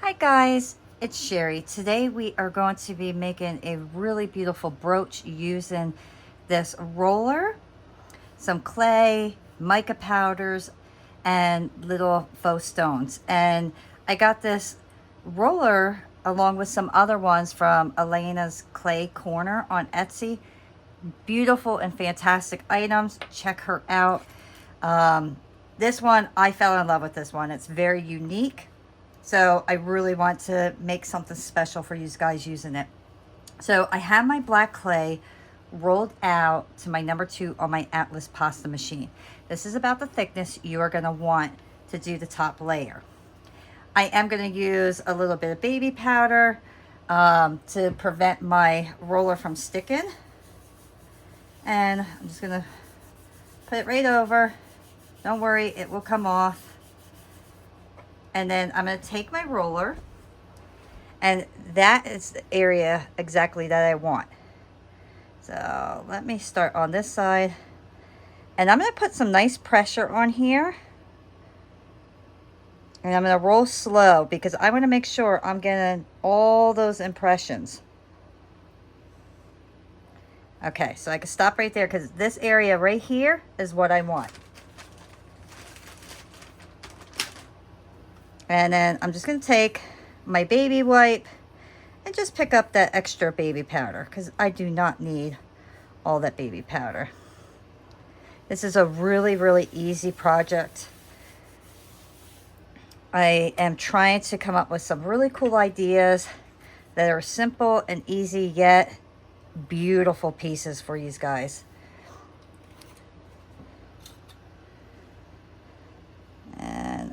Hi guys, it's Sherry. Today we are going to be making a really beautiful brooch using this roller, some clay, mica powders, and little faux stones. And I got this roller along with some other ones from Elena's Clay Corner on Etsy. Beautiful and fantastic items. Check her out. This one, I fell in love with this one. It's very unique. So I really want to make something special for you guys using it. So I have my black clay rolled out to my number 2 on my Atlas pasta machine. This is about the thickness you are going to want to do the top layer. I am going to use a little bit of baby powder to prevent my roller from sticking. And I'm just going to put it right over. Don't worry, it will come off. And then I'm going to take my roller, and that is the area exactly that I want. So let me start on this side, and I'm going to put some nice pressure on here, and I'm going to roll slow because I want to make sure I'm getting all those impressions. Okay, so I can stop right there because this area right here is what I want. And then I'm just going to take my baby wipe and just pick up that extra baby powder because I do not need all that baby powder. This is a really, really easy project. I am trying to come up with some really cool ideas that are simple and easy yet beautiful pieces for you guys.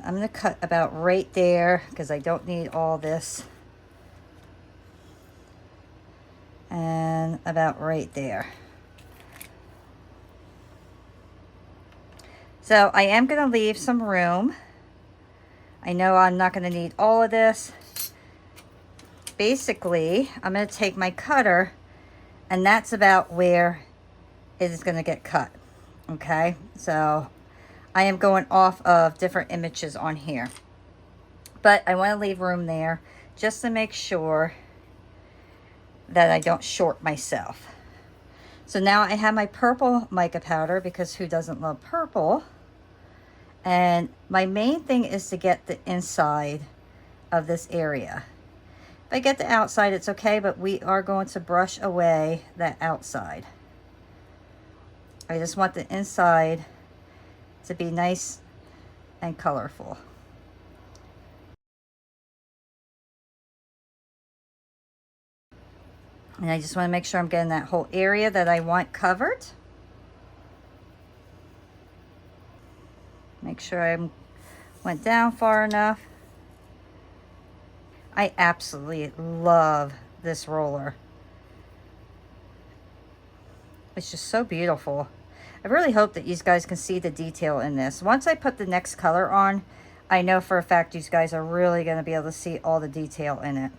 I'm going to cut about right there because I don't need all this. And about right there. So I am going to leave some room. I know I'm not going to need all of this. Basically, I'm going to take my cutter, and that's about where it is going to get cut. Okay, so I am going off of different images on here, but I want to leave room there just to make sure that I don't short myself. So now I have my purple mica powder because who doesn't love purple? And my main thing is to get the inside of this area. If I get the outside, it's okay, but we are going to brush away that outside. I just want the inside to be nice and colorful. And I just want to make sure I'm getting that whole area that I want covered. Make sure I went down far enough. I absolutely love this roller. It's just so beautiful. I really hope that you guys can see the detail in this. Once I put the next color on, I know for a fact you guys are really going to be able to see all the detail in it.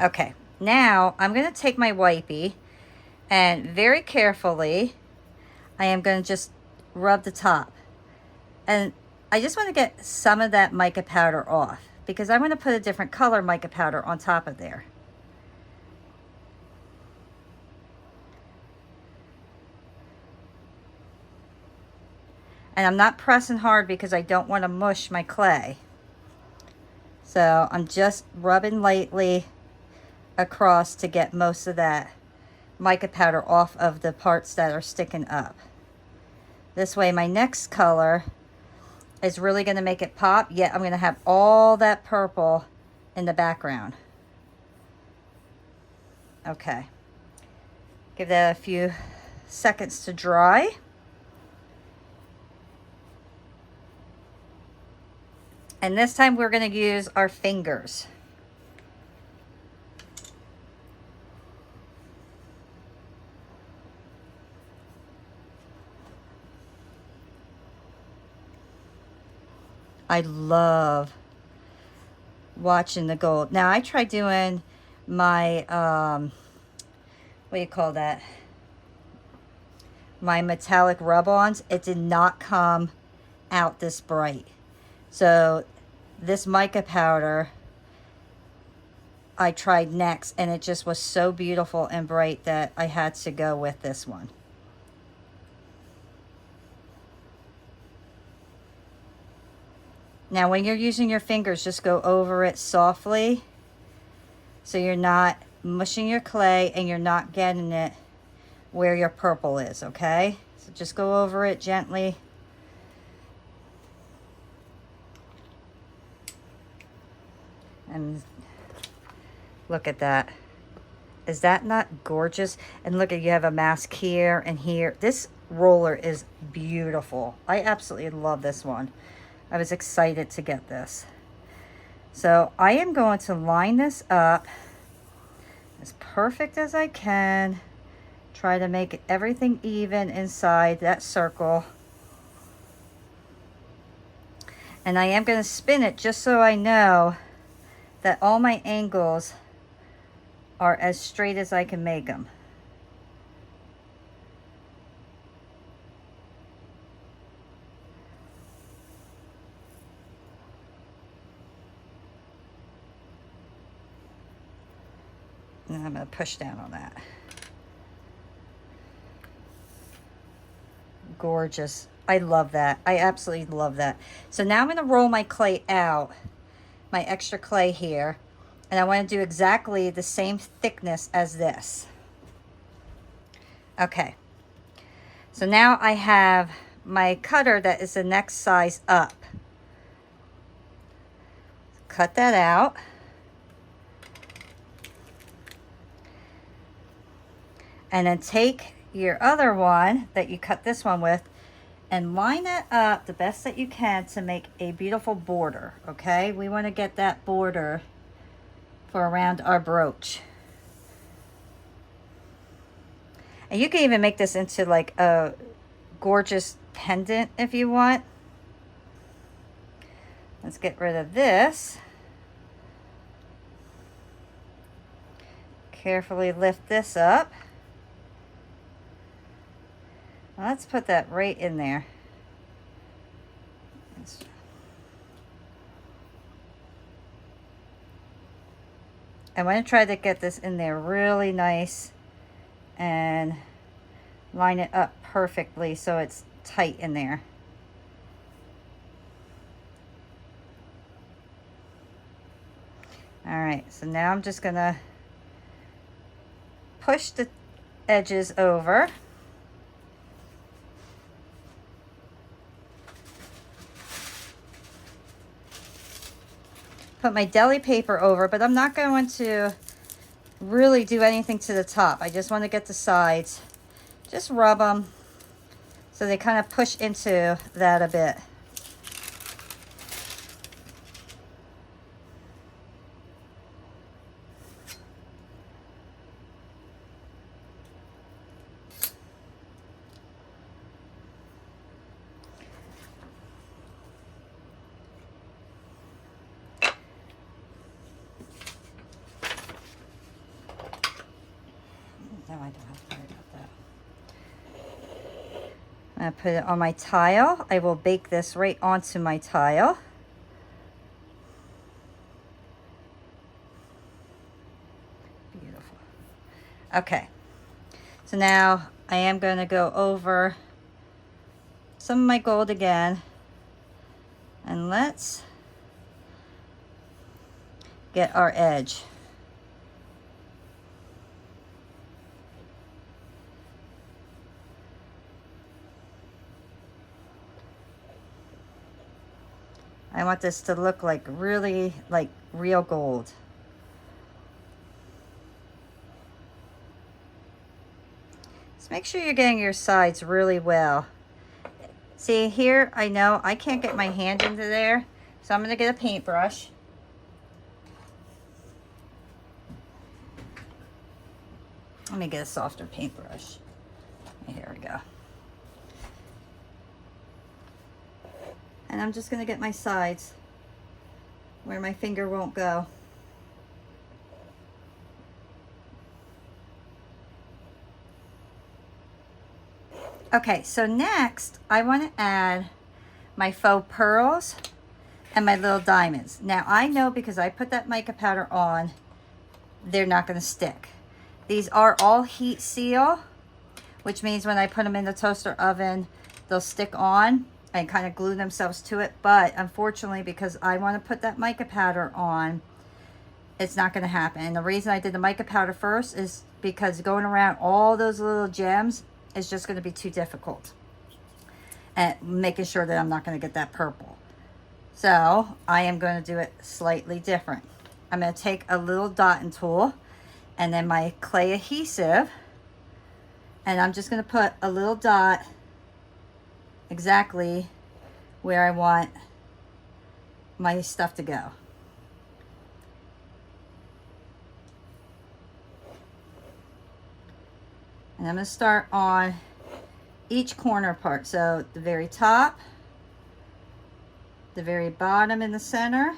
Okay, now I'm going to take my wipey and very carefully I am going to just rub the top. And I just want to get some of that mica powder off because I want to put a different color mica powder on top of there. And I'm not pressing hard because I don't want to mush my clay. So I'm just rubbing lightly across to get most of that mica powder off of the parts that are sticking up. This way my next color is really going to make it pop, yet I'm going to have all that purple in the background. Okay. Give that a few seconds to dry. And this time we're going to use our fingers. I love watching the gold. Now I tried doing my, what do you call that? My metallic rub-ons. It did not come out this bright. So this mica powder I tried next, and it just was so beautiful and bright that I had to go with this one. Now when you're using your fingers, just go over it softly so you're not mushing your clay and you're not getting it where your purple is, okay? So just go over it gently. And look at that. Is that not gorgeous? And look at, you have a mask here and here. This roller is beautiful. I absolutely love this one. I was excited to get this. So I am going to line this up as perfect as I can. Try to make everything even inside that circle. And I am going to spin it just so I know that all my angles are as straight as I can make them. And I'm going to push down on that. Gorgeous. I love that. I absolutely love that. So now I'm going to roll my clay out, my extra clay here, and I want to do exactly the same thickness as this. Okay. So now I have my cutter that is the next size up. Cut that out. And then take your other one that you cut this one with and line it up the best that you can to make a beautiful border, okay? We want to get that border for around our brooch. And you can even make this into like a gorgeous pendant if you want. Let's get rid of this. Carefully lift this up. Let's put that right in there. I want to try to get this in there really nice and line it up perfectly so it's tight in there. All right, so now I'm just gonna push the edges over. Put my deli paper over, but I'm not going to really do anything to the top. I just want to get the sides. Just rub them so they kind of push into that a bit. No, I don't have to worry about that. I'm going to put it on my tile. I will bake this right onto my tile. Beautiful. Okay. So now I am going to go over some of my gold again. And let's get our edge. I want this to look like really like real gold. Just make sure you're getting your sides really well. See here, I know I can't get my hand into there, so I'm going to get a paintbrush. Let me get a softer paintbrush. Here we go. And I'm just going to get my sides where my finger won't go. Okay, so next I want to add my faux pearls. and my little diamonds. Now I know because I put that mica powder on, they're not going to stick. These are all heat seal, which means when I put them in the toaster oven, they'll stick on and kind of glue themselves to it. But unfortunately, because I want to put that mica powder on, it's not going to happen. And the reason I did the mica powder first is because going around all those little gems is just going to be too difficult. And making sure that I'm not going to get that purple. So I am going to do it slightly different. I'm going to take a little dotting tool and then my clay adhesive, and I'm just going to put a little dot exactly where I want my stuff to go. And I'm going to start on each corner part. So the very top, the very bottom in the center,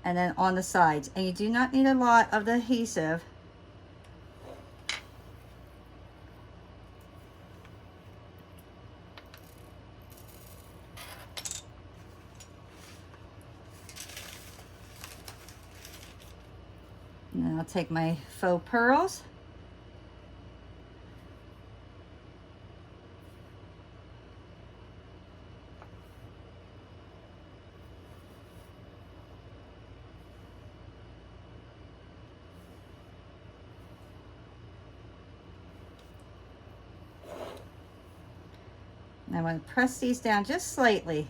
and then on the sides. And you do not need a lot of the adhesive. And then I'll take my faux pearls. And I want to press these down just slightly.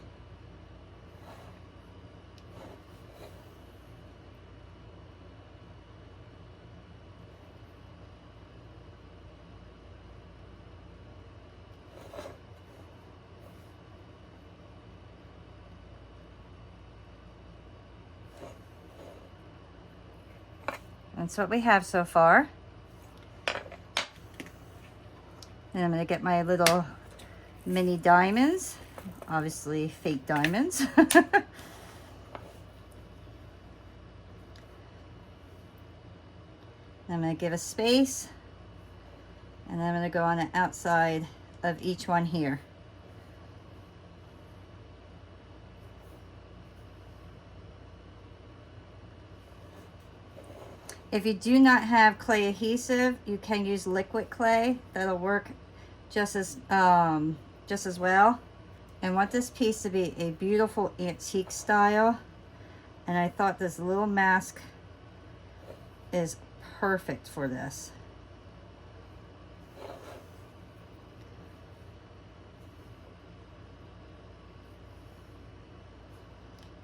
That's what we have so far. And I'm going to get my little mini diamonds, obviously fake diamonds. I'm going to give a space, and I'm going to go on the outside of each one here. If you do not have clay adhesive, you can use liquid clay. That'll work just as well. I want this piece to be a beautiful antique style, and I thought this little mask is perfect for this.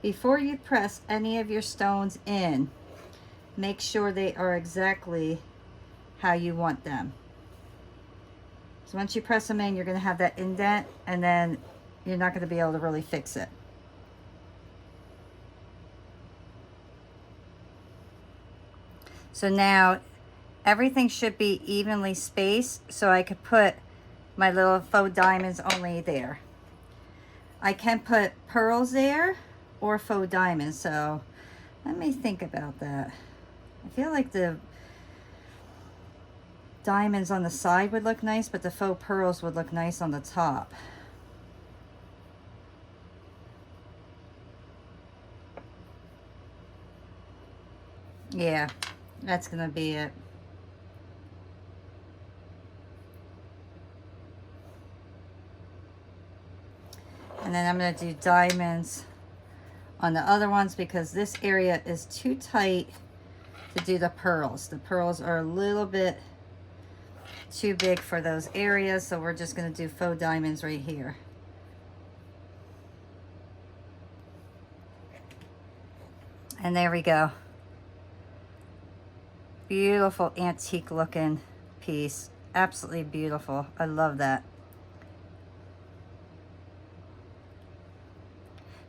Before you press any of your stones in, make sure they are exactly how you want them. So once you press them in, you're going to have that indent, and then you're not going to be able to really fix it. So now everything should be evenly spaced, so I could put my little faux diamonds only there. I can put pearls there or faux diamonds, so let me think about that. I feel like the diamonds on the side would look nice, but the faux pearls would look nice on the top. Yeah, that's gonna be it. And then I'm gonna do diamonds on the other ones because this area is too tight to do the pearls. The pearls are a little bit too big for those areas, so we're just going to do faux diamonds right here. And there we go. Beautiful antique looking piece. Absolutely beautiful. I love that.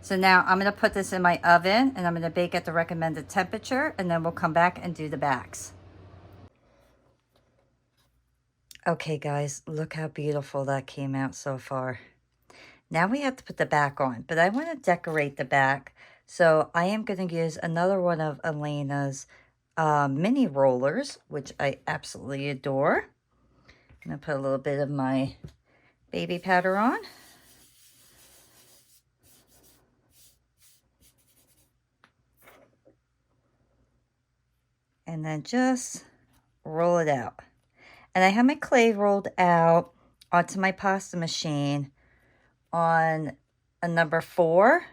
So now I'm going to put this in my oven, and I'm going to bake at the recommended temperature, and then we'll come back and do the backs. Okay guys, look how beautiful that came out so far. Now we have to put the back on, but I want to decorate the back. So I am going to use another one of Elena's mini rollers, which I absolutely adore. I'm going to put a little bit of my baby powder on. and then just roll it out. And I have my clay rolled out onto my pasta machine on a number 4.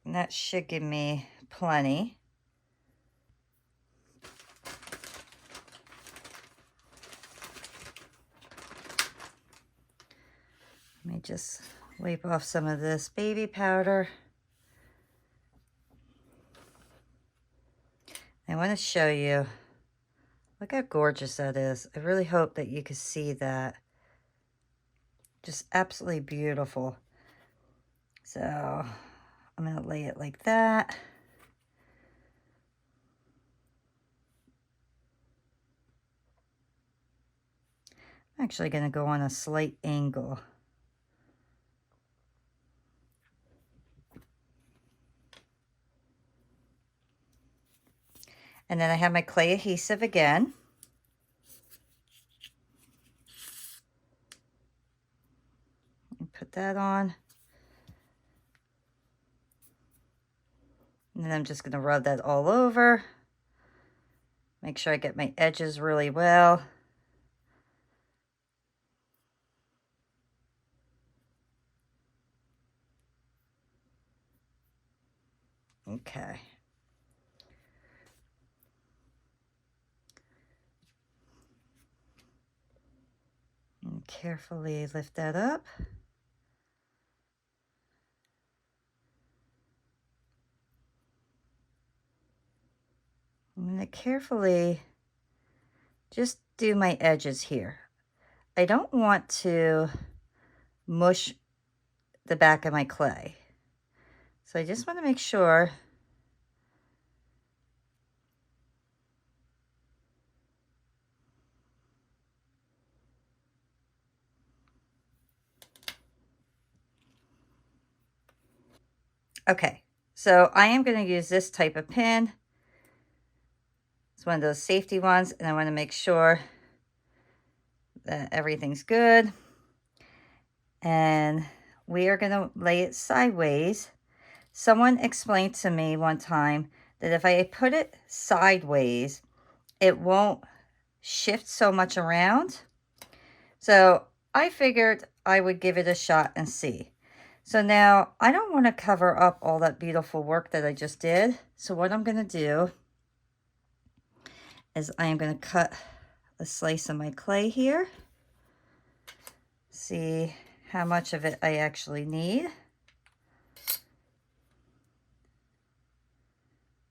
And that should give me plenty. Let me just wipe off some of this baby powder. I want to show you, look how gorgeous that is. I really hope that you can see that. Just absolutely beautiful. So I'm going to lay it like that. I'm actually going to go on a slight angle. And then I have my clay adhesive again. Put that on. And then I'm just going to rub that all over. Make sure I get my edges really well. Okay. And carefully lift that up. I'm going to carefully just do my edges here. I don't want to mush the back of my clay. So I just want to make sure okay, so I am going to use this type of pin. It's one of those safety ones, and I want to make sure that everything's good. And we are going to lay it sideways. Someone explained to me one time that if I put it sideways, it won't shift so much around. So I figured I would give it a shot and see. So now I don't want to cover up all that beautiful work that I just did. So what I'm going to do is I am going to cut a slice of my clay here. See how much of it I actually need.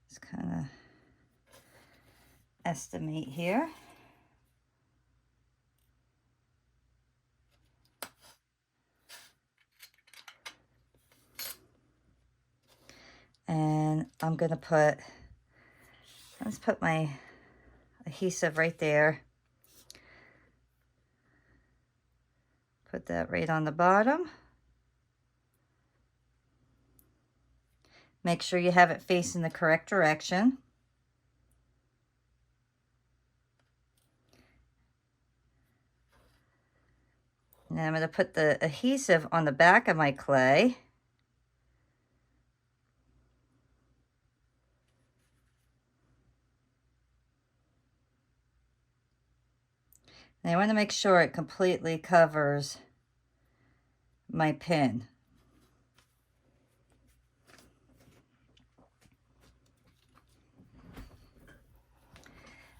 Just kind of estimate here. And I'm going to put, let's put my adhesive right there. Put that right on the bottom. Make sure you have it facing the correct direction. And then I'm going to put the adhesive on the back of my clay. And I want to make sure it completely covers my pin.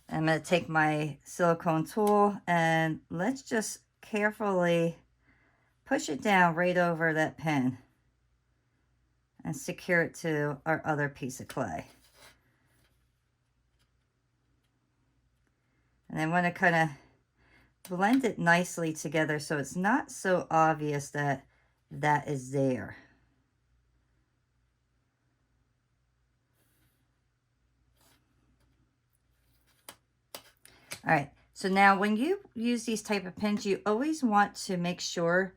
I'm going to take my silicone tool and let's just carefully push it down right over that pin and secure it to our other piece of clay. And I want to kind of blend it nicely together so it's not so obvious that that is there. All right, so now when you use these type of pins, you always want to make sure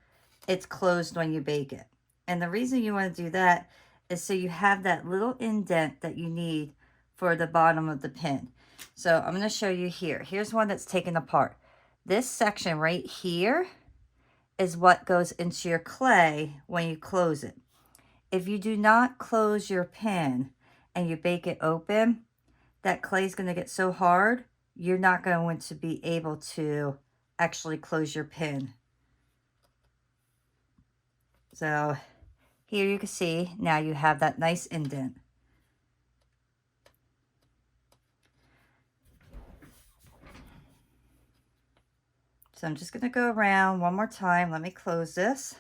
it's closed when you bake it. And the reason you want to do that is so you have that little indent that you need for the bottom of the pin. So I'm going to show you here. Here's one that's taken apart. This section right here is what goes into your clay when you close it. if you do not close your pen and you bake it open, that clay is going to get so hard, you're not going to be able to actually close your pen. So here you can see now you have that nice indent. So I'm just going to go around one more time. Let me close this.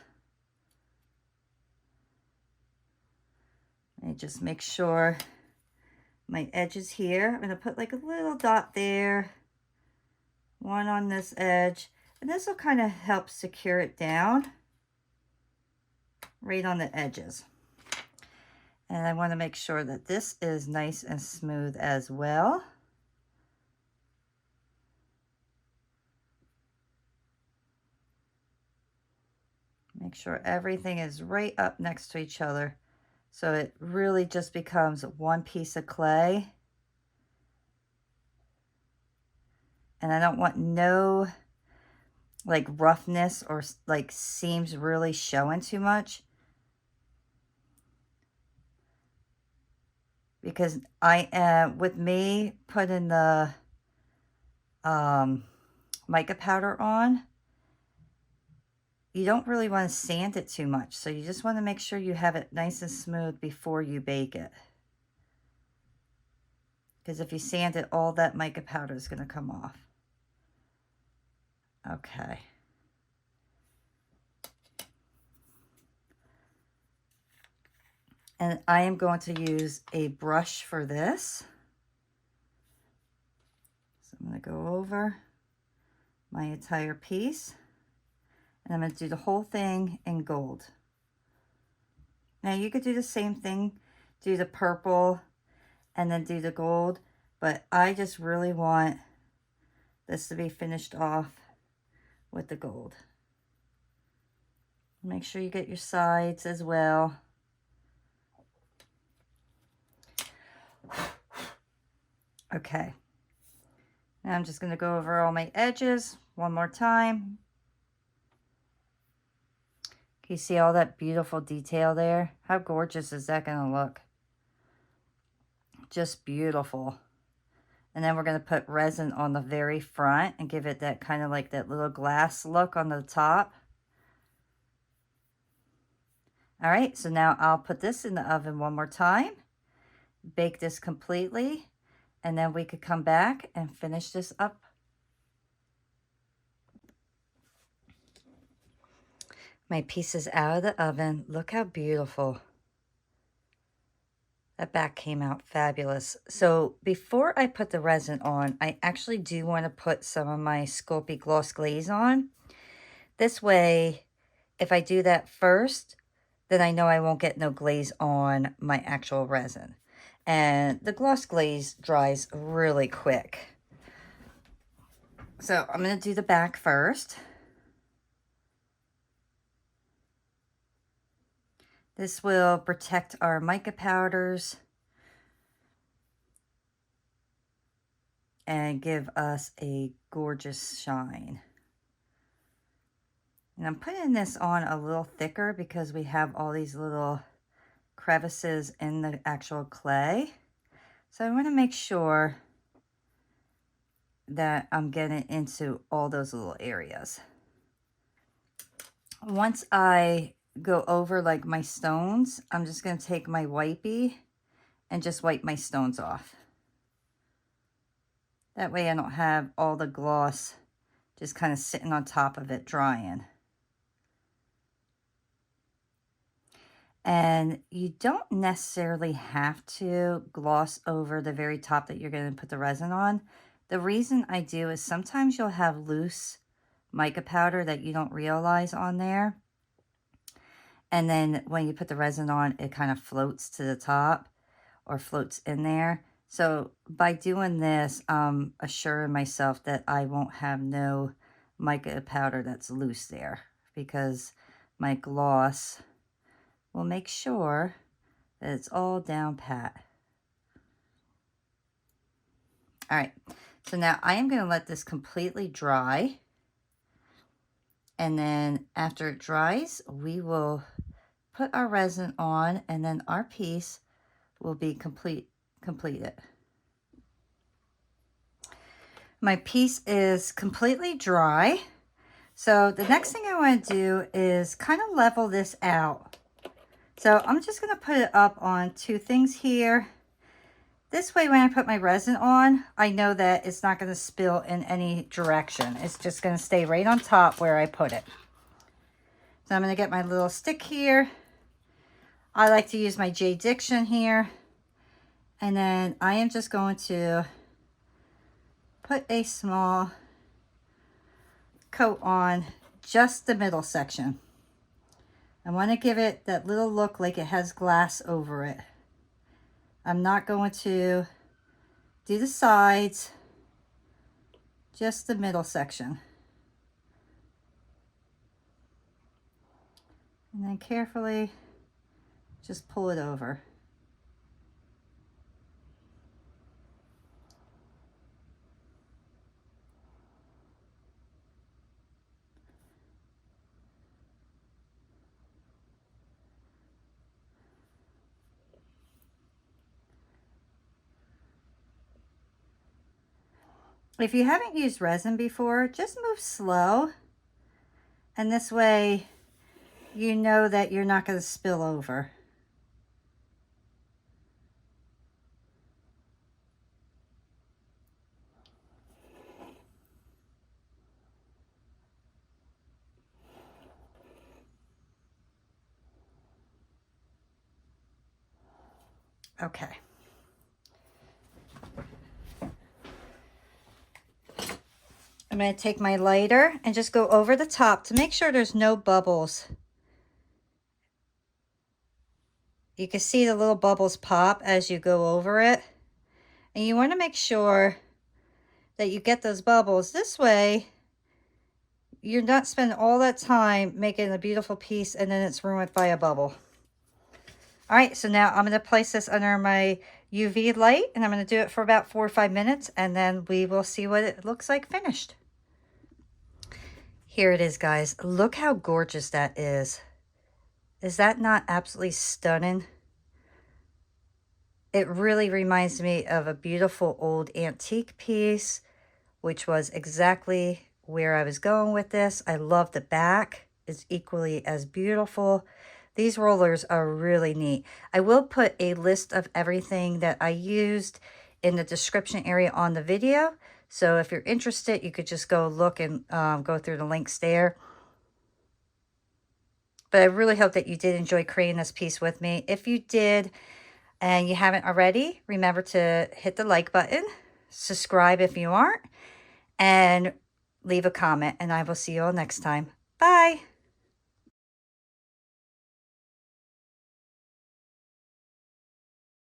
Let me just make sure my edges here. I'm going to put like a little dot there, one on this edge, and this will kind of help secure it down right on the edges. And I want to make sure that this is nice and smooth as well. Make sure everything is right up next to each other, so it really just becomes one piece of clay. And I don't want no like roughness or like seams really showing too much, because with me putting the mica powder on, you don't really want to sand it too much. So you just want to make sure you have it nice and smooth before you bake it. Because if you sand it, all that mica powder is going to come off. Okay. And I am going to use a brush for this. So I'm going to go over my entire piece. And I'm going to do the whole thing in gold. Now you could do the same thing, do the purple and then do the gold, but I just really want this to be finished off with the gold. Make sure you get your sides as well. Okay. Now I'm just going to go over all my edges one more time. Can you see all that beautiful detail there? How gorgeous is that going to look? Just beautiful. And then we're going to put resin on the very front and give it that kind of like that little glass look on the top. All right, so now I'll put this in the oven one more time, bake this completely, and then we could come back and finish this up. My piece is out of the oven. Look how beautiful. That back came out fabulous. So before I put the resin on, I actually do want to put some of my Sculpey Gloss Glaze on. This way, if I do that first, then I know I won't get no glaze on my actual resin. And the gloss glaze dries really quick. So I'm going to do the back first. This will protect our mica powders and give us a gorgeous shine. And I'm putting this on a little thicker because we have all these little crevices in the actual clay. So I want to make sure that I'm getting into all those little areas. Once I go over like my stones, I'm just going to take my wipey and just wipe my stones off. That way I don't have all the gloss just kind of sitting on top of it drying. And you don't necessarily have to gloss over the very top that you're going to put the resin on. The reason I do is sometimes you'll have loose mica powder that you don't realize on there. And then when you put the resin on, it kind of floats to the top or floats in there. So by doing this, I'm assuring myself that I won't have no mica powder that's loose there, because my gloss will make sure that it's all down pat. All right, so now I am going to let this completely dry. And then after it dries, we will put our resin on, and then our piece will be completed. My piece is completely dry. So the next thing I want to do is kind of level this out. So I'm just going to put it up on two things here. This way, when I put my resin on, I know that it's not going to spill in any direction. It's just going to stay right on top where I put it. So I'm going to get my little stick here. I like to use my J Diction here. And then I am just going to put a small coat on just the middle section. I want to give it that little look like it has glass over it. I'm not going to do the sides, just the middle section. And then carefully just pull it over. If you haven't used resin before, just move slow. And this way, you know that you're not going to spill over. Okay. I'm going to take my lighter and just go over the top to make sure there's no bubbles. You can see the little bubbles pop as you go over it. And you want to make sure that you get those bubbles. This way, you're not spending all that time making a beautiful piece and then it's ruined by a bubble. All right, so now I'm going to place this under my UV light, and I'm going to do it for about 4 or 5 minutes, and then we will see what it looks like finished. Here it is, guys. Look how gorgeous that is. Is that not absolutely stunning? It really reminds me of a beautiful old antique piece, which was exactly where I was going with this. I love the back. It's equally as beautiful. These rollers are really neat. I will put a list of everything that I used in the description area on the video. So if you're interested, you could just go look and go through the links there. But I really hope that you did enjoy creating this piece with me. If you did and you haven't already, remember to hit the like button, subscribe if you aren't, and leave a comment. And I will see you all next time. Bye.